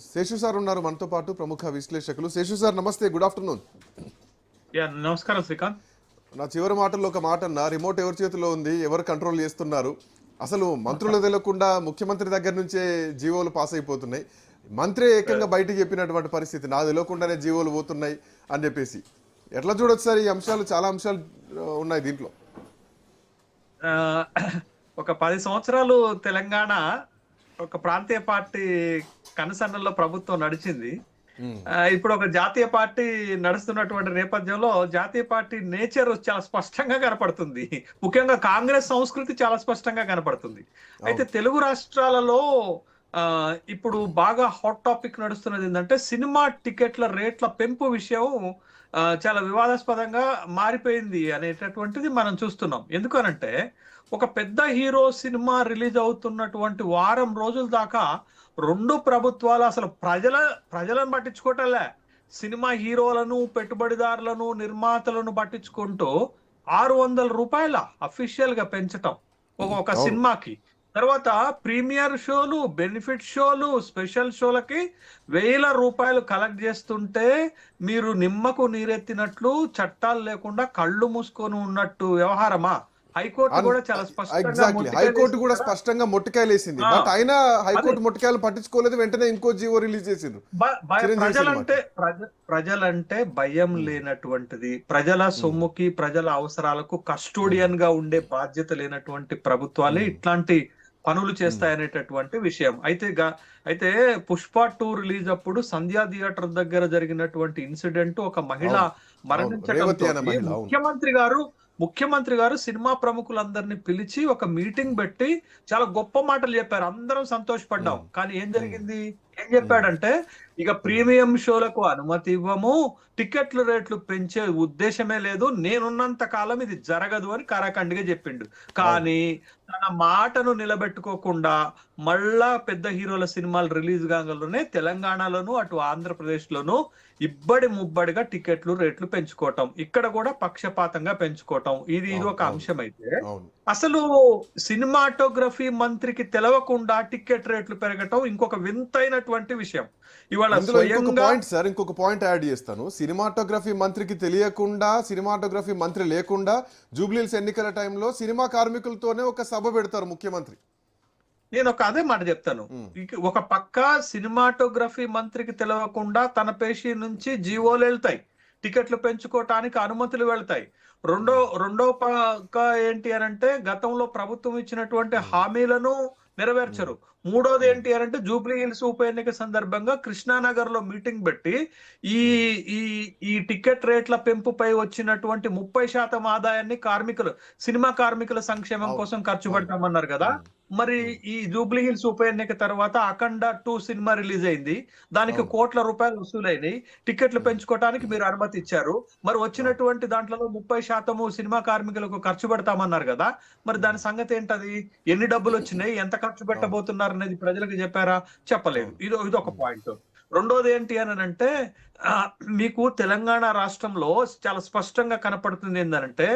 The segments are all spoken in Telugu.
శేషు సార్ ఉన్నారు మనతో పాటు, ప్రముఖ విశ్లేషకులు. శేషు సార్ నమస్తే, గుడ్ ఆఫ్టర్నూన్. నమస్కారం శ్రీకాంత్. నా చివరి మాటల్లో ఒక మాట అన్న, రిమోట్ ఎవరి చేతిలో ఉంది, ఎవరు కంట్రోల్ చేస్తున్నారు? అసలు మంత్రులు తెలియకుండా ముఖ్యమంత్రి దగ్గర నుంచే జీవోలు పాస్ అయిపోతున్నాయి. మంత్రి ఏకంగా బయటకు చెప్పినటువంటి పరిస్థితి, నా తెలియకుండానే జీవోలు పోతున్నాయి అని చెప్పేసి. ఎట్లా చూడొచ్చు సార్ ఈ అంశాలు? చాలా అంశాలు ఉన్నాయి దీంట్లో. ఒక 10 సంవత్సరాలు తెలంగాణ ఒక ప్రాంతీయ పార్టీ కనుసన్నల్లో ప్రభుత్వం నడిచింది. ఇప్పుడు ఒక జాతీయ పార్టీ నడుస్తున్నటువంటి నేపథ్యంలో జాతీయ పార్టీ నేచర్ చాలా స్పష్టంగా కనపడుతుంది. ముఖ్యంగా కాంగ్రెస్ సంస్కృతి చాలా స్పష్టంగా కనపడుతుంది. అయితే తెలుగు రాష్ట్రాలలో ఇప్పుడు బాగా హాట్ టాపిక్ నడుస్తున్నది ఏంటంటే, సినిమా టికెట్ల రేట్ల పెంపు విషయం చాలా వివాదాస్పదంగా మారిపోయింది అనేటటువంటిది మనం చూస్తున్నాం. ఎందుకనంటే, ఒక పెద్ద హీరో సినిమా రిలీజ్ అవుతున్నటువంటి వారం రోజుల దాకా రెండు ప్రభుత్వాలు అసలు ప్రజలను పట్టించుకోవటంలే. సినిమా హీరోలను, పెట్టుబడిదారులను, నిర్మాతలను పట్టించుకుంటూ ₹600 అఫీషియల్ గా పెంచటం ఒక సినిమాకి. తర్వాత ప్రీమియర్ షోలు, బెనిఫిట్ షోలు, స్పెషల్ షోలకి ₹1000 కలెక్ట్ చేస్తుంటే మీరు నిమ్మకు నీరెత్తినట్లు, చట్టాలు లేకుండా కళ్ళు మూసుకొని ఉన్నట్టు వ్యవహారమా? హైకోర్టు కూడా చాలా హైకోర్టు కూడా స్పష్టంగా మొట్టికాయలేసింది. బట్ అయినా హైకోర్టు మొట్టికాయలు పట్టించుకోలేదు, వెంటనే ఇంకో జీవో రిలీజ్ చేసిండ్రు. ప్రజలంటే భయం లేనటువంటిది, ప్రజల సొమ్ముకి, ప్రజల అవసరాలకు కస్టోడియన్ గా ఉండే బాధ్యత లేనటువంటి ప్రభుత్వాలే ఇట్లాంటి పనులు చేస్తాయనేటటువంటి విషయం. అయితే పుష్ప 2 రిలీజ్ అప్పుడు సంధ్యా థియేటర్ దగ్గర జరిగినటువంటి ఇన్సిడెంట్, ఒక మహిళ మరణించడం, ముఖ్యమంత్రి గారు సినిమా ప్రముఖులందరినీ పిలిచి ఒక మీటింగ్ పెట్టి చాలా గొప్ప మాటలు చెప్పారు. అందరం సంతోషపడ్డాం. కానీ ఏం జరిగింది? ఏం చెప్పాడంటే, ఇక ప్రీమియం షోలకు అనుమతి ఇవ్వము, టికెట్ల రేట్లు పెంచే ఉద్దేశమే లేదు, నేనున్నంత కాలం ఇది జరగదు అని కరాఖండిగా చెప్పిండు. కానీ తన మాటను నిలబెట్టుకోకుండా మళ్ళా పెద్ద హీరోల సినిమాలు రిలీజ్ కాగానే తెలంగాణలోను అటు ఆంధ్రప్రదేశ్ లోను ఇబ్బడి ముబ్బడిగా టికెట్లు రేట్లు పెంచుకోవటం, ఇక్కడ కూడా పక్షపాతంగా పెంచుకోవటం, ఇది ఒక అంశం. అయితే అసలు సినిమాటోగ్రఫీ మంత్రికి తెలవకుండా టికెట్ రేట్లు పెరగటం ఇంకొక వింతైనటువంటి విషయం. ఇవాళ ఇంకొక పాయింట్ యాడ్ చేస్తాను. సినిమాటోగ్రఫీ మంత్రికి తెలియకుండా, సినిమాటోగ్రఫీ మంత్రి లేకుండా జూబ్లీహిల్స్ ఎన్నికల టైంలో సినిమా కార్మికులతోనే ఒక సభ పెడతారు ముఖ్యమంత్రి. నేను అదే మాట చెప్తాను. ఒక పక్క సినిమాటోగ్రఫీ మంత్రికి తెలవకుండా తన పేషి నుంచి జీవోలు వెళ్తాయి, టికెట్లు పెంచుకోవటానికి అనుమతులు వెళ్తాయి. రెండో పక్క ఏంటి అనంటే, గతంలో ప్రభుత్వం ఇచ్చినటువంటి హామీలను నెరవేర్చరు. మూడోది ఏంటి అనంటే, జూబ్లీహిల్స్ ఉప ఎన్నిక సందర్భంగా కృష్ణానగర్ లో మీటింగ్ పెట్టి ఈ టికెట్ రేట్ల పెంపుపై వచ్చినటువంటి 30% ఆదాయాన్ని సినిమా కార్మికుల సంక్షేమం కోసం ఖర్చు పెడతామన్నారు కదా. మరి ఈ జూబ్లీహిల్స్ ఉప ఎన్నిక తర్వాత అఖండ 2 సినిమా రిలీజ్ అయింది, దానికి ₹1 కోట్ల వసూలైనవి, టికెట్లు పెంచుకోవడానికి మీరు అనుమతి ఇచ్చారు. మరి వచ్చినటువంటి దాంట్లో 30% సినిమా కార్మికులకు ఖర్చు పెడతామన్నారు కదా. మరి దాని సంగతి ఏంటది? ఎన్ని డబ్బులు వచ్చినాయి, ఎంత ఖర్చు పెట్టబోతున్నారు అనేది ప్రజలకు చెప్పారా? చెప్పలేదు. ఇది ఒక పాయింట్. రెండోది ఏంటి అని అంటే, మీకు తెలంగాణ రాష్ట్రంలో చాలా స్పష్టంగా కనపడుతుంది ఏంటంటే,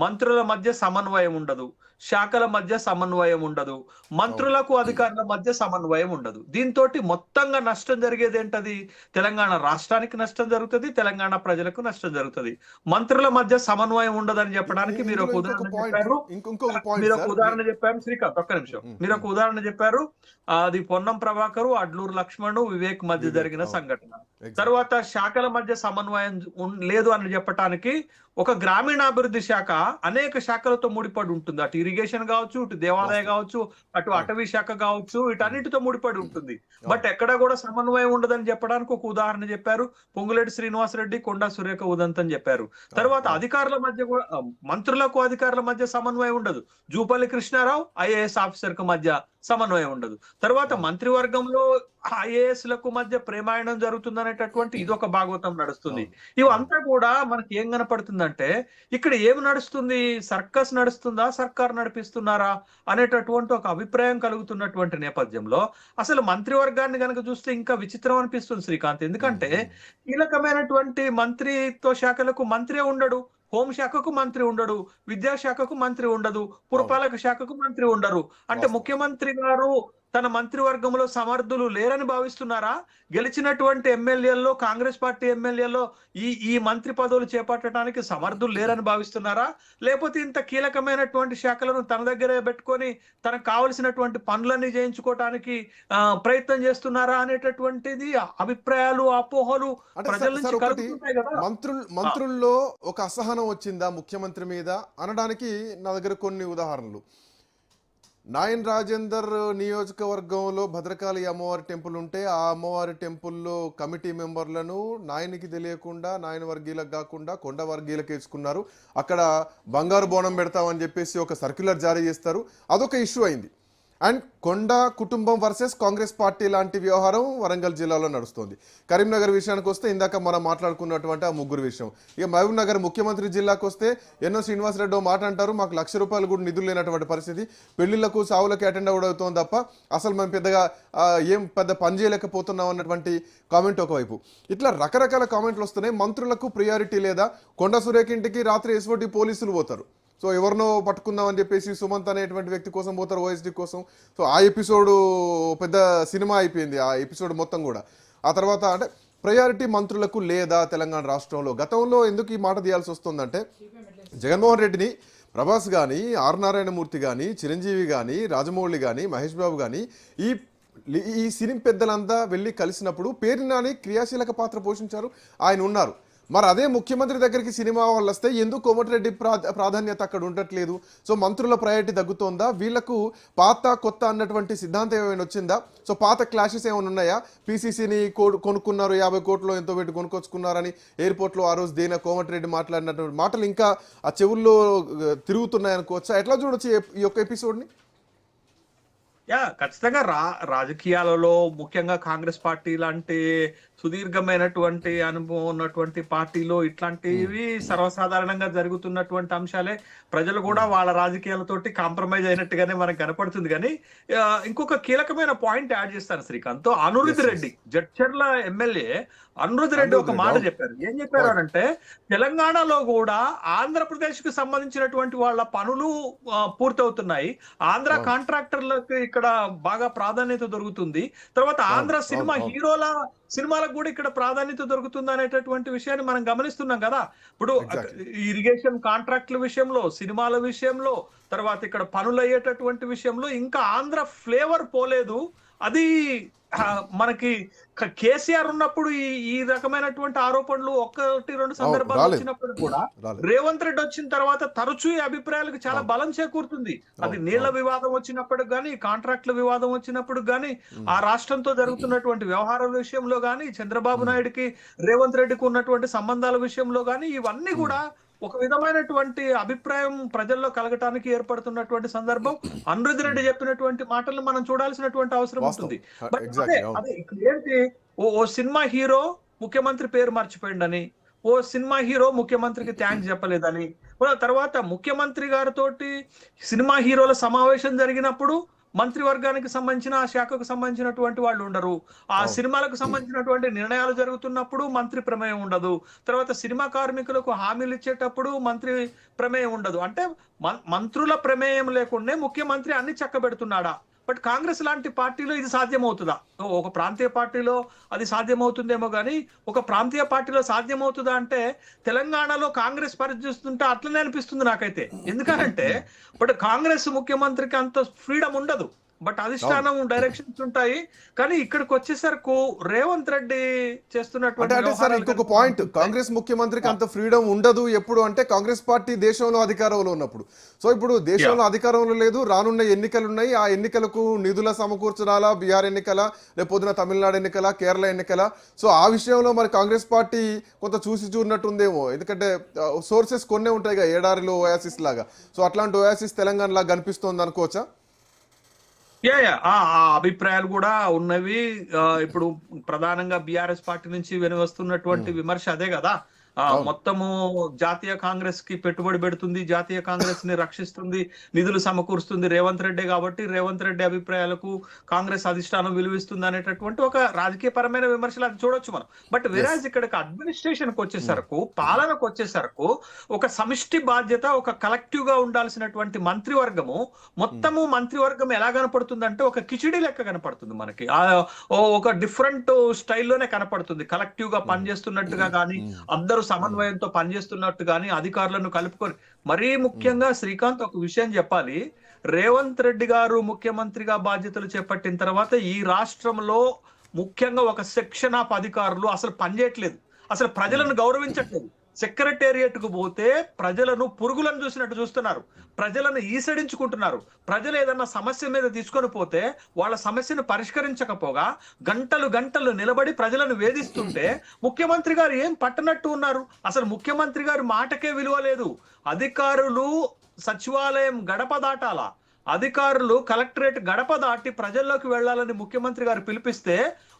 మంత్రుల మధ్య సమన్వయం ఉండదు, శాఖల మధ్య సమన్వయం ఉండదు, మంత్రులకు అధికారుల మధ్య సమన్వయం ఉండదు. దీంతో మొత్తంగా నష్టం జరిగేది ఏంటది? తెలంగాణ రాష్ట్రానికి నష్టం జరుగుతుంది, తెలంగాణ ప్రజలకు నష్టం జరుగుతుంది. మంత్రుల మధ్య సమన్వయం ఉండదని చెప్పడానికి మీరు ఒక ఉదాహరణ చెప్పారు శ్రీకాంత్. ఒక్క నిమిషం. మీరు ఒక ఉదాహరణ చెప్పారు, అది పొన్నం ప్రభాకర్, అడ్లూరు లక్ష్మణ్, వివేక్ మధ్య జరిగిన సంఘటన. తర్వాత శాఖల మధ్య సమన్వయం లేదు అని చెప్పడానికి, ఒక గ్రామీణాభివృద్ధి శాఖ అనేక శాఖలతో ముడిపడి ఉంటుంది. అటు ఇరిగేషన్ కావచ్చు, ఇటు దేవాలయ కావచ్చు, అటు అటవీ శాఖ కావచ్చు, వీటన్నిటితో ముడిపడి ఉంటుంది. బట్ ఎక్కడ కూడా సమన్వయం ఉండదని చెప్పడానికి ఒక ఉదాహరణ చెప్పారు. పొంగులేటి శ్రీనివాసరెడ్డి, కొండా సురేఖ ఉదంత్ అని చెప్పారు. తర్వాత అధికారుల మధ్య కూడా, మంత్రులకు అధికారుల మధ్య సమన్వయం ఉండదు. జూపల్లి కృష్ణారావు ఐఏఎస్ ఆఫీసర్ కు మధ్య సమన్వయం ఉండదు. తర్వాత మంత్రివర్గంలో ఐఏఎస్ లకు మధ్య ప్రేమాయణం జరుగుతుందనేటటువంటి ఇదొక భాగవతం నడుస్తుంది. ఇవంతా కూడా మనకి ఏం కనపడుతుందంటే, ఇక్కడ ఏమి నడుస్తుంది? సర్కస్ నడుస్తుందా, సర్కార్ నడిపిస్తున్నారా అనేటటువంటి ఒక అభిప్రాయం కలుగుతున్నటువంటి నేపథ్యంలో అసలు మంత్రివర్గాన్ని కనుక చూస్తే ఇంకా విచిత్రం అనిపిస్తుంది శ్రీకాంత్. ఎందుకంటే కీలకమైనటువంటి మంత్రిత్వ శాఖలకు మంత్రి ఉండడు, హోంశాఖకు మంత్రి ఉండడు, విద్యాశాఖకు మంత్రి ఉండదు, పురపాలక శాఖకు మంత్రి ఉండరు. అంటే ముఖ్యమంత్రి గారు తన మంత్రివర్గంలో సమర్థులు లేరని భావిస్తున్నారా? గెలిచినటువంటి ఎమ్మెల్యేల్లో, కాంగ్రెస్ పార్టీ ఎమ్మెల్యేల్లో ఈ మంత్రి పదవులు చేపట్టడానికి సమర్థులు లేరని భావిస్తున్నారా? లేకపోతే ఇంత కీలకమైనటువంటి శాఖలను తన దగ్గరే పెట్టుకొని తనకు కావలసినటువంటి పనులన్నీ చేయించుకోవటానికి ప్రయత్నం చేస్తున్నారా అనేటటువంటిది అభిప్రాయాలు, అపోహలు అంటే ప్రజల సార్ నుంచి ఒకటి కలుగుతుంటాయి కదా. మంత్రుల్లో ఒక అసహనం వచ్చిందా ముఖ్యమంత్రి మీద అనడానికి నా దగ్గర కొన్ని ఉదాహరణలు. నాయన్ రాజేందర్ నియోజకవర్గంలో భద్రకాళి అమ్మవారి టెంపుల్ ఉంటే ఆ అమ్మవారి టెంపుల్లో కమిటీ మెంబర్లను నాయనికి తెలియకుండా, నాయన వర్గీయులకు కాకుండా కొండ వర్గీయులకు వేసుకున్నారు. అక్కడ బంగారు బోనం పెడతామని చెప్పేసి ఒక సర్క్యులర్ జారీ చేస్తారు. అదొక ఇష్యూ అయింది. అండ్ కొండ కుటుంబం వర్సెస్ కాంగ్రెస్ పార్టీ లాంటి వ్యవహారం వరంగల్ జిల్లాలో నడుస్తుంది. కరీంనగర్ విషయానికి వస్తే ఇందాక మనం మాట్లాడుకున్నటువంటి ఆ ముగ్గురు విషయం. ఇక మహబూబ్ నగర్ ముఖ్యమంత్రి జిల్లాకు వస్తే ఎన్నో శ్రీనివాసరెడ్డి మాట అంటారు, మాకు ₹1,00,000 కూడా నిధులు లేనటువంటి పరిస్థితి, పెళ్లిళ్లకు సావులకు అటెండ్ అవుతుంది తప్ప అసలు మేము పెద్దగా ఏం పెద్ద పని చేయలేకపోతున్నాం అన్నటువంటి కామెంట్ ఒకవైపు. ఇట్లా రకరకాల కామెంట్లు వస్తున్నాయి. మంత్రులకు ప్రియారిటీ లేదా? కొండ సురేఖ ఇంటికి రాత్రి ఎస్ఓటి పోలీసులు పోతారు. సో ఎవరినో పట్టుకుందాం అని చెప్పేసి సుమంత్ అనేటువంటి వ్యక్తి కోసం పోతారు, ఓఎస్డి కోసం. సో ఆ ఎపిసోడు పెద్ద సినిమా అయిపోయింది, ఆ ఎపిసోడ్ మొత్తం కూడా. ఆ తర్వాత అంటే ప్రయారిటీ మంత్రులకు లేదా తెలంగాణ రాష్ట్రంలో? గతంలో ఎందుకు ఈ మాట తీయాల్సి వస్తుందంటే జగన్మోహన్ రెడ్డిని ప్రభాస్ కానీ, ఆర్ నారాయణమూర్తి కానీ, చిరంజీవి కానీ, రాజమౌళి కానీ, మహేష్ బాబు కానీ ఈ సినీ పెద్దలంతా వెళ్ళి కలిసినప్పుడు పేరు నాని క్రియాశీలక పాత్ర పోషించారు, ఆయన ఉన్నారు. మరి అదే ముఖ్యమంత్రి దగ్గరికి సినిమా వాళ్ళు వస్తే ఎందుకు కోమటిరెడ్డి ప్రాధాన్యత అక్కడ ఉండట్లేదు? సో మంత్రుల ప్రయారిటీ తగ్గుతోందా? వీళ్లకు పాత కొత్త అన్నటువంటి సిద్ధాంతం ఏమైనా వచ్చిందా? సో పాత క్లాషెస్ ఏమైనా ఉన్నాయా? పీసీసీని కొనుక్కున్నారు, 50 కోట్లు ఎంతో పెట్టి కొనుక్కొచ్చుకున్నారని ఎయిర్పోర్ట్లో ఆ రోజు దేనా కోమటిరెడ్డి మాట్లాడినటువంటి మాటలు ఇంకా ఆ చెవుల్లో తిరుగుతున్నాయి అనుకోవచ్చా? ఎట్లా చూడొచ్చు ఈ యొక్క ఎపిసోడ్ని? ఖచ్చితంగా రాజకీయాలలో ముఖ్యంగా కాంగ్రెస్ పార్టీ లాంటి సుదీర్ఘమైనటువంటి అనుభవం ఉన్నటువంటి పార్టీలో ఇట్లాంటివి సర్వసాధారణంగా జరుగుతున్నటువంటి అంశాలే. ప్రజలు కూడా వాళ్ళ రాజకీయాలతోటి కాంప్రమైజ్ అయినట్టుగానే మనకు కనపడుతుంది. కానీ ఇంకొక కీలకమైన పాయింట్ యాడ్ చేస్తారు శ్రీకాంత్. అనిరుద్ రెడ్డి, జడ్చర్ల ఎమ్మెల్యే అనిరుద్ రెడ్డి ఒక మాట చెప్పారు. ఏం చెప్పారు అంటే, తెలంగాణలో కూడా ఆంధ్రప్రదేశ్ కు సంబంధించినటువంటి వాళ్ళ పనులు పూర్తవుతున్నాయి, ఆంధ్ర కాంట్రాక్టర్లకు ఇక్కడ బాగా ప్రాధాన్యత దొరుకుతుంది, తర్వాత ఆంధ్ర సినిమాలకు కూడా ఇక్కడ ప్రాధాన్యత దొరుకుతుంది అనేటటువంటి విషయాన్ని మనం గమనిస్తున్నాం కదా. ఇప్పుడు ఇరిగేషన్ కాంట్రాక్టుల విషయంలో, సినిమాల విషయంలో, తర్వాత ఇక్కడ పనులు అయ్యేటటువంటి విషయంలో ఇంకా ఆంధ్ర ఫ్లేవర్ పోలేదు. అది మనకి కేసీఆర్ ఉన్నప్పుడు ఈ రకమైనటువంటి ఆరోపణలు 1-2 సందర్భాలు వచ్చినప్పుడు కూడా రేవంత్ రెడ్డి వచ్చిన తర్వాత తరచూ ఈ అభిప్రాయాలకు చాలా బలం చేకూరుతుంది. అది నీళ్ల వివాదం వచ్చినప్పుడు గానీ, కాంట్రాక్టుల వివాదం వచ్చినప్పుడు గానీ, ఆ రాష్ట్రంతో జరుగుతున్నటువంటి వ్యవహారాల విషయంలో గానీ, చంద్రబాబు నాయుడుకి రేవంత్ రెడ్డికి ఉన్నటువంటి సంబంధాల విషయంలో గానీ, ఇవన్నీ కూడా ఒక విధమైనటువంటి అభిప్రాయం ప్రజల్లో కలగటానికి ఏర్పడుతున్నటువంటి సందర్భం. అనిరుద్ రెడ్డి చెప్పినటువంటి మాటలను మనం చూడాల్సినటువంటి అవసరం ఉంటుంది. అదే ఏంటి, ఓ సినిమా హీరో ముఖ్యమంత్రి పేరు మర్చిపోయిందని, ఓ సినిమా హీరో ముఖ్యమంత్రికి థ్యాంక్స్ చెప్పలేదని, తర్వాత ముఖ్యమంత్రి గారితో సినిమా హీరోల సమావేశం జరిగినప్పుడు మంత్రివర్గానికి సంబంధించిన ఆ శాఖకు సంబంధించినటువంటి వాళ్ళు ఉండరు, ఆ సినిమాలకు సంబంధించినటువంటి నిర్ణయాలు జరుగుతున్నప్పుడు మంత్రి ప్రమేయం ఉండదు, తర్వాత సినిమా కార్మికులకు హామీలు ఇచ్చేటప్పుడు మంత్రి ప్రమేయం ఉండదు. అంటే మంత్రుల ప్రమేయం లేకుండా ముఖ్యమంత్రి అన్ని చక్కబెడుతున్నాడా? బట్ కాంగ్రెస్ లాంటి పార్టీలో ఇది సాధ్యమవుతుందా? ఒక ప్రాంతీయ పార్టీలో అది సాధ్యమవుతుందేమో కానీ ఒక ప్రాంతీయ పార్టీలో సాధ్యమవుతుందా అంటే తెలంగాణలో కాంగ్రెస్ పరిస్థితుంటే అట్లనే అనిపిస్తుంది నాకైతే. ఎందుకంటే బట్ కాంగ్రెస్ ముఖ్యమంత్రికి అంత ఫ్రీడమ్ ఉండదు, బట్ అధిష్టానం డైరెక్షన్స్ ఉంటాయి. కానీ ఇక్కడికి వచ్చేసరికి రేవంత్ రెడ్డి చేస్తున్నటువంటి ఇంకొక పాయింట్, కాంగ్రెస్ ముఖ్యమంత్రికి అంత ఫ్రీడమ్ ఉండదు ఎప్పుడు అంటే కాంగ్రెస్ పార్టీ దేశంలో అధికారంలో ఉన్నప్పుడు. సో ఇప్పుడు దేశంలో అధికారంలో లేదు, రానున్న ఎన్నికలు ఉన్నాయి, ఆ ఎన్నికలకు నిధుల సమకూర్చడాలా, బీహార్ ఎన్నికల, లేకపోతే తమిళనాడు ఎన్నికల, కేరళ ఎన్నికల. సో ఆ విషయంలో మరి కాంగ్రెస్ పార్టీ కొంత చూసి చూడనట్టుందేమో, ఎందుకంటే సోర్సెస్ కొన్నే ఉంటాయి కదా, ఏడారిలో ఓయాసిస్ లాగా. సో అట్లాంటి ఓయాసిస్ తెలంగాణ లాగా కనిపిస్తోంది అనుకోవచ్చా? ఆ అభిప్రాయాలు కూడా ఉన్నవి. ఇప్పుడు ప్రధానంగా బీఆర్ఎస్ పార్టీ నుంచి వెనువస్తున్నటువంటి విమర్శ అదే కదా. మొత్తము జాతీయ కాంగ్రెస్ కి పెట్టుబడి పెడుతుంది, జాతీయ కాంగ్రెస్ ని రక్షిస్తుంది, నిధులు సమకూరుస్తుంది రేవంత్ రెడ్డి కాబట్టి రేవంత్ రెడ్డి అభిప్రాయాలకు కాంగ్రెస్ అధిష్టానం విలువిస్తుంది అనేటటువంటి ఒక రాజకీయ పరమైన విమర్శలు అది చూడొచ్చు మనం. బట్ వెరాజ్ ఇక్కడికి అడ్మినిస్ట్రేషన్ కి వచ్చేసరకు, పాలనకు వచ్చేసరకు ఒక సమిష్టి బాధ్యత, ఒక కలెక్టివ్ గా ఉండాల్సినటువంటి మంత్రివర్గము, మొత్తము మంత్రివర్గం ఎలా కనపడుతుందంటే ఒక కిచిడి లెక్క కనపడుతుంది మనకి. ఒక డిఫరెంట్ స్టైల్లోనే కనపడుతుంది. కలెక్టివ్ గా పనిచేస్తున్నట్టుగా కానీ, అందరూ సమన్వయంతో పనిచేస్తున్నట్టు కానీ, అధికారులను కలుపుకొని. మరీ ముఖ్యంగా శ్రీకాంత్ ఒక విషయం చెప్పాలి, రేవంత్ రెడ్డి గారు ముఖ్యమంత్రిగా బాధ్యతలు చేపట్టిన తర్వాత ఈ రాష్ట్రంలో ముఖ్యంగా ఒక సెక్షన్ ఆఫ్ అధికారులు అసలు పనిచేయట్లేదు, అసలు ప్రజలను గౌరవించట్లేదు. సెక్రటేరియట్ కు పోతే ప్రజలను పురుగులను చూసినట్టు చూస్తున్నారు, ప్రజలను ఈసడించుకుంటున్నారు. ప్రజలు ఏదన్నా సమస్య మీద తీసుకొని పోతే వాళ్ళ సమస్యను పరిష్కరించకపోగా గంటలు గంటలు నిలబడి ప్రజలను వేధిస్తుంటే ముఖ్యమంత్రి గారు ఏం పట్టనట్టు ఉన్నారు. అసలు ముఖ్యమంత్రి గారి మాటకే విలువ లేదు. అధికారులు సచివాలయం గడప దాటాల, అధికారులు కలెక్టరేట్ గడప దాటి ప్రజల్లోకి వెళ్లాలని ముఖ్యమంత్రి గారు పిలిపిస్తే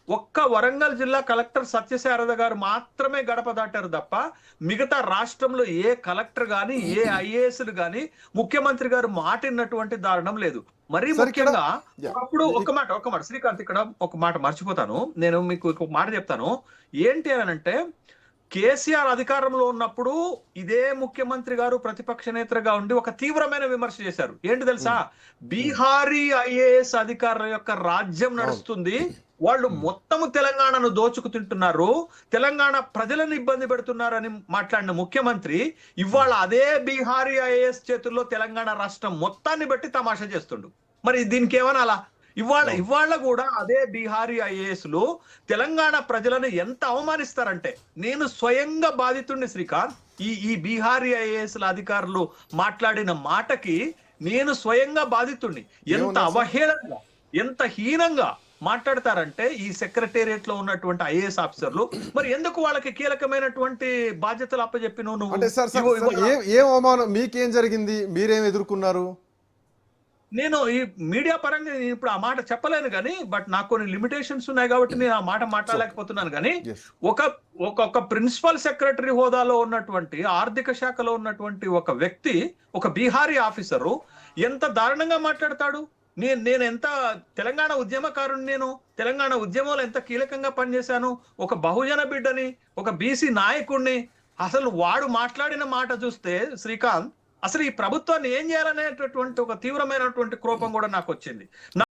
ఒక్క వరంగల్ జిల్లా కలెక్టర్ సత్యశారద గారు మాత్రమే గడప దాటారు తప్ప మిగతా రాష్ట్రంలో ఏ కలెక్టర్ గాని, ఏ ఐఏఎస్లు గాని ముఖ్యమంత్రి గారు మాటిన్నటువంటి దారుణం లేదు. మరీ ముఖ్యంగా అప్పుడు ఒక మాట శ్రీకాంత్, ఇక్కడ ఒక మాట మర్చిపోతాను నేను, మీకు ఒక మాట చెప్తాను. ఏంటి అని అంటే, కేసీఆర్ అధికారంలో ఉన్నప్పుడు ఇదే ముఖ్యమంత్రి గారు ప్రతిపక్ష నేతగా ఉండి ఒక తీవ్రమైన విమర్శ చేశారు. ఏంటి తెలుసా, బీహారీ ఐఏఎస్ అధికారుల యొక్క రాజ్యం నడుస్తుంది, వాళ్ళు మొత్తము తెలంగాణను దోచుకు తింటున్నారు, తెలంగాణ ప్రజలను ఇబ్బంది పెడుతున్నారని మాట్లాడిన ముఖ్యమంత్రి ఇవాళ అదే బీహారీ ఐఏఎస్ చేతుల్లో తెలంగాణ రాష్ట్రం మొత్తాన్ని బట్టి తమాషా చేస్తుండు. మరి దీనికి ఏమనాలా? ఇవాళ కూడా అదే బీహారీ ఐఏఎస్లు తెలంగాణ ప్రజలను ఎంత అవమానిస్తారంటే, నేను స్వయంగా బాధితుడిని శ్రీకాంత్. ఈ బీహారీ ఐఏఎస్ల అధికారులు మాట్లాడిన మాటకి నేను స్వయంగా బాధితుడిని. ఎంత అవహేళనగా, ఎంత హీనంగా మాట్లాడతారంటే ఈ సెక్రటేరియట్ లో ఉన్నటువంటి ఐఏఎస్ ఆఫీసర్లు. మరి ఎందుకు వాళ్ళకి కీలకమైనటువంటి బాధ్యతలు అప్పచెప్పి ఏం అవమానం, మీకేం జరిగింది, మీరేం ఎదుర్కొన్నారు? నేను ఈ మీడియా పరంగా ఇప్పుడు ఆ మాట చెప్పలేను కానీ, బట్ నాకు కొన్ని లిమిటేషన్స్ ఉన్నాయి కాబట్టి నేను ఆ మాట మాట్లాడలేకపోతున్నాను. కానీ ఒక ప్రిన్సిపల్ సెక్రటరీ హోదాలో ఉన్నటువంటి, ఆర్థిక శాఖలో ఉన్నటువంటి ఒక వ్యక్తి, ఒక బీహారీ ఆఫీసరు ఎంత దారుణంగా మాట్లాడతాడు. నేను ఎంత తెలంగాణ ఉద్యమకారుని, నేను తెలంగాణ ఉద్యమంలో ఎంత కీలకంగా పనిచేశాను, ఒక బహుజన బిడ్డని, ఒక బీసీ నాయకుడిని. అసలు వాడు మాట్లాడిన మాట చూస్తే శ్రీకాంత్, అసలు ఈ ప్రభుత్వాన్ని ఏం చేయాలనేటటువంటి ఒక తీవ్రమైనటువంటి కోపం కూడా నాకు వచ్చింది.